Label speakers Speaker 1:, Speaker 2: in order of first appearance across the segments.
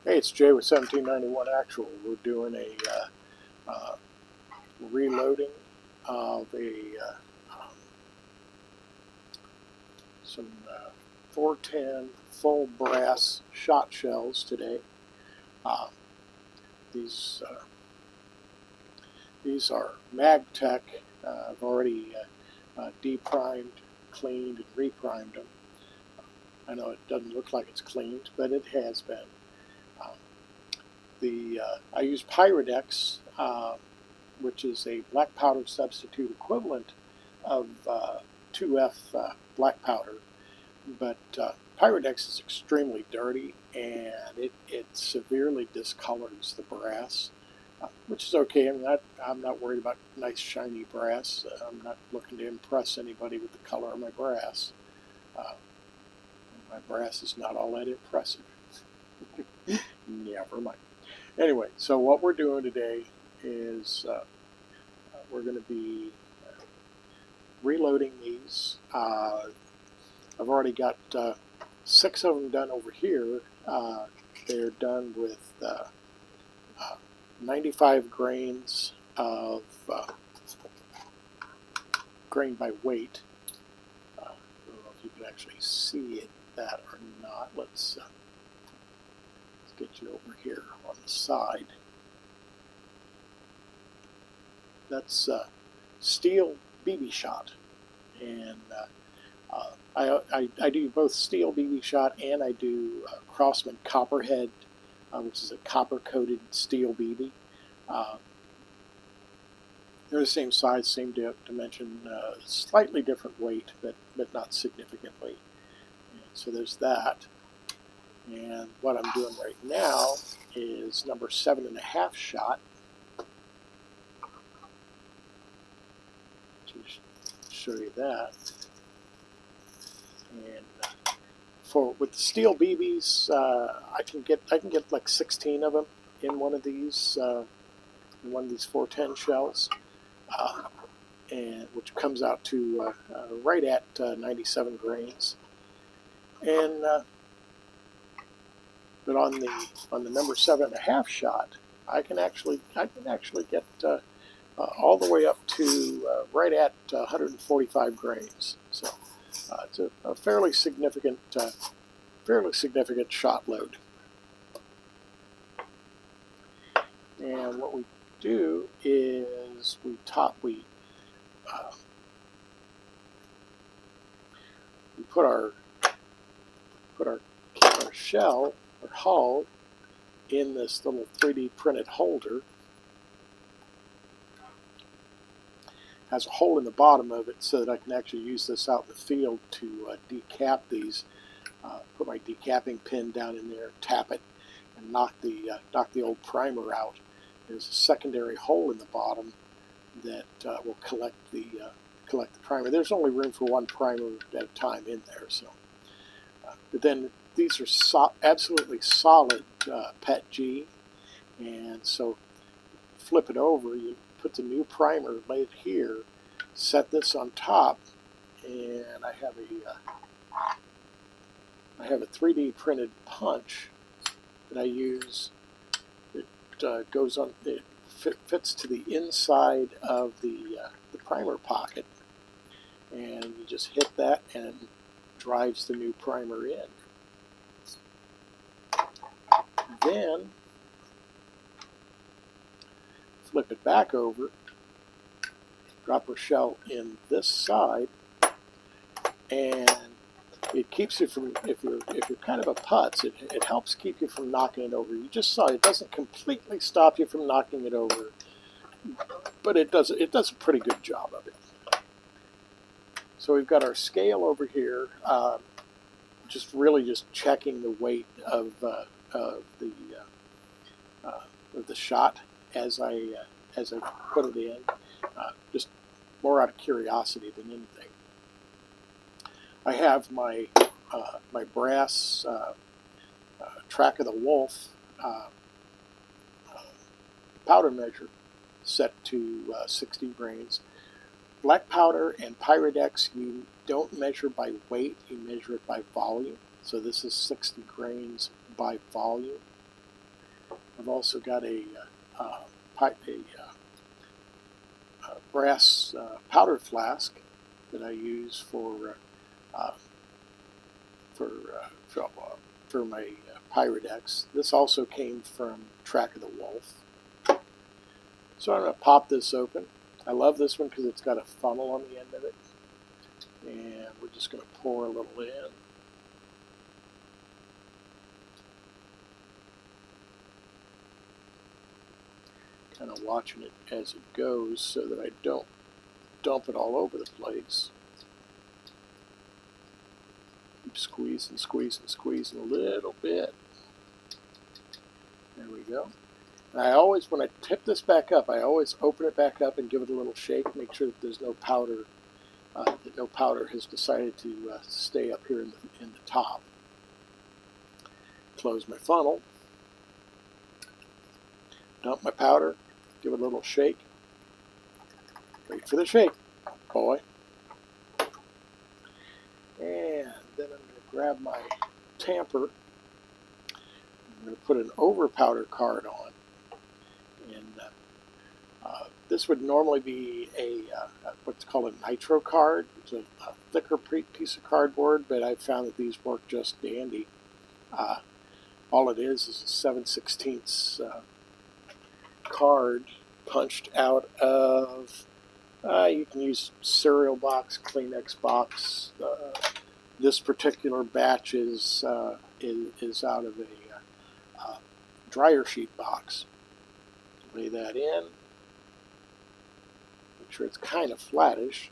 Speaker 1: Hey, it's Jay with 1791 Actual. We're doing a reloading of some 410 full brass shot shells today. Uh, these these are Magtech. I've already deprimed, cleaned, and reprimed them. I know it doesn't look like it's cleaned, but it has been. I use Pyrodex, which is a black powder substitute equivalent of 2F black powder, but Pyrodex is extremely dirty and it severely discolors the brass, which is okay. I'm not worried about nice shiny brass. I'm not looking to impress anybody with the color of my brass. My brass is not all that impressive. Never mind. Anyway, so what we're doing today is we're going to be reloading these. I've already got 6 of them done over here. They're done with 95 grains of grain by weight. I don't know if you can actually see that or not. Let's get you over here on the side. That's steel BB shot, and I do both steel BB shot and I do Craftsman Copperhead, which is a copper-coated steel BB. They're the same size, same dimension, slightly different weight, but not significantly. And so there's that. And what I'm doing right now is number 7.5 shot. To show you that. And with the steel BBs, I can get like 16 of them in one of these 410 shells, and which comes out to right at 97 grains. And but on the number 7.5 shot, I can actually get all the way up to right at 145 grains. So it's a fairly significant shot load. And what we do is we put our shell or hull in this little 3D printed holder. Has a hole in the bottom of it so that I can actually use this out in the field to decap these. Put my decapping pin down in there, tap it, and knock the old primer out. There's a secondary hole in the bottom that will collect the primer. There's only room for one primer at a time in there. So, but then these are absolutely solid PETG, and so flip it over. You put the new primer laid here, set this on top, and I have a 3D printed punch that I use. It goes on. It fits to the inside of the primer pocket, and you just hit that and drives the new primer in. Then flip it back over, drop our shell in this side, and it keeps you from, if you're kind of a putz, it helps keep you from knocking it over. You just saw it doesn't completely stop you from knocking it over, but it does a pretty good job of it. So we've got our scale over here, just checking the weight of the shot as I put it in, just more out of curiosity than anything. I have my my brass Track of the Wolf powder measure set to 60 grains. Black powder and Pyrodex, you don't measure by weight, you measure it by volume. So this is 60 grains by volume. I've also got a brass powder flask that I use for uh, for, for my Pyrodex. This also came from Track of the Wolf. So I'm going to pop this open. I love this one because it's got a funnel on the end of it. And we're just going to pour a little in. Kind of watching it as it goes so that I don't dump it all over the place. Keep squeezing, squeezing, squeezing a little bit. There we go. And I always, when I tip this back up, I always open it back up and give it a little shake, make sure that there's no powder, that no powder has decided to stay up here in the top. Close my funnel. Dump my powder. Give it a little shake. Wait for the shake, boy. And then I'm going to grab my tamper. I'm going to put an over powder card on. And this would normally be what's called a nitro card. It's a thicker piece of cardboard, but I've found that these work just dandy. All it is a 7/16 card punched out of, you can use cereal box, Kleenex box. This particular batch is out of a dryer sheet box. Lay that in. Make sure it's kind of flattish.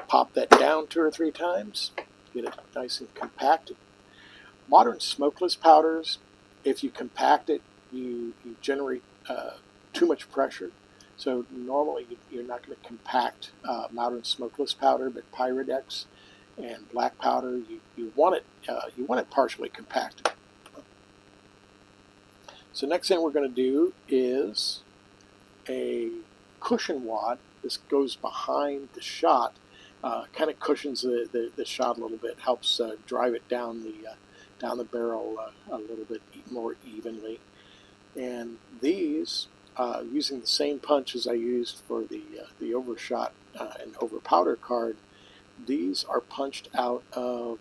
Speaker 1: Pop that down 2 or 3 times. Get it nice and compacted. Modern smokeless powders, if you compact it, you generate too much pressure. So normally you're not going to compact modern smokeless powder, but Pyrodex and black powder, you want it partially compacted. So next thing we're going to do is a cushion wad. This goes behind the shot, kind of cushions the shot a little bit, helps drive it down the barrel a little bit more evenly. And these, using the same punch as I used for the overshot and over powder card, these are punched out of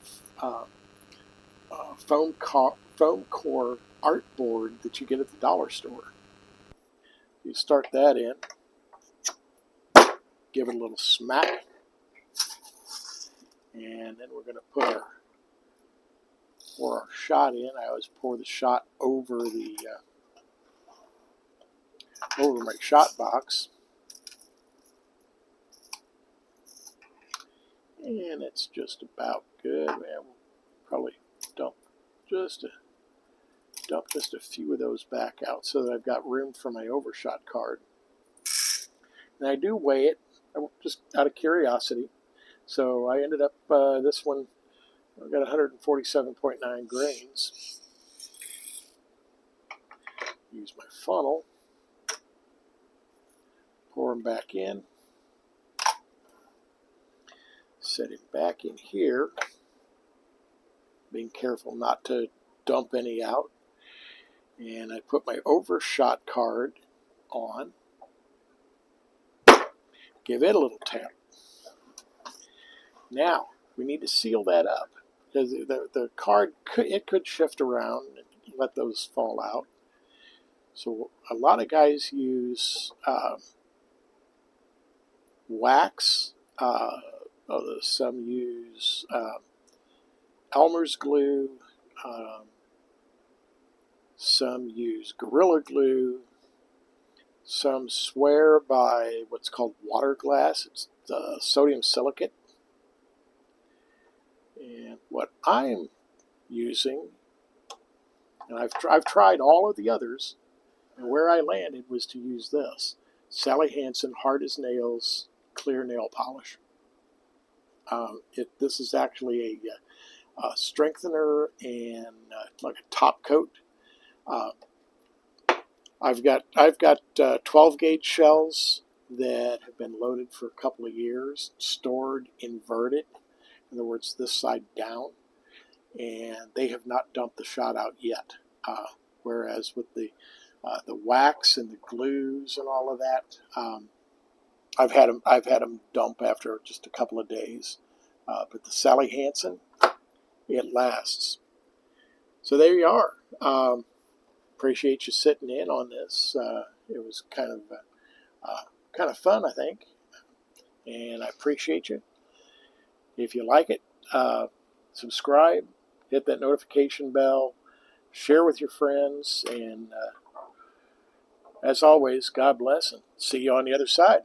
Speaker 1: foam core art board that you get at the dollar store. You start that in, give it a little smack, and then we're going to pour our shot in. I always pour the shot over over my shot box, and it's just about good. Man, we'll probably dump just a few of those back out so that I've got room for my overshot card. And I do weigh it, just out of curiosity. So I ended up, this one, I've got 147.9 grains. Use my funnel, pour them back in, set him back in here, being careful not to dump any out. And I put my overshot card on, give it a little tap. Now, we need to seal that up, because the card could shift around and let those fall out. So a lot of guys use wax. Some use Elmer's glue. Some use Gorilla Glue. Some swear by what's called water glass. It's sodium silicate. And what I'm using, and I've tried all of the others, and where I landed was to use this Sally Hansen Hard as Nails Clear Nail Polish. This is actually a strengthener and like a top coat. I've got 12 gauge shells that have been loaded for a couple of years, stored inverted, in other words, this side down. and they have not dumped the shot out yet. Whereas with the wax and the glues and all of that, I've had them dump after just a couple of days. But the Sally Hansen, it lasts. So there you are. Appreciate you sitting in on this. It was kind of fun, I think, and I appreciate you. If you like it, subscribe, hit that notification bell, share with your friends, and as always, God bless, and see you on the other side.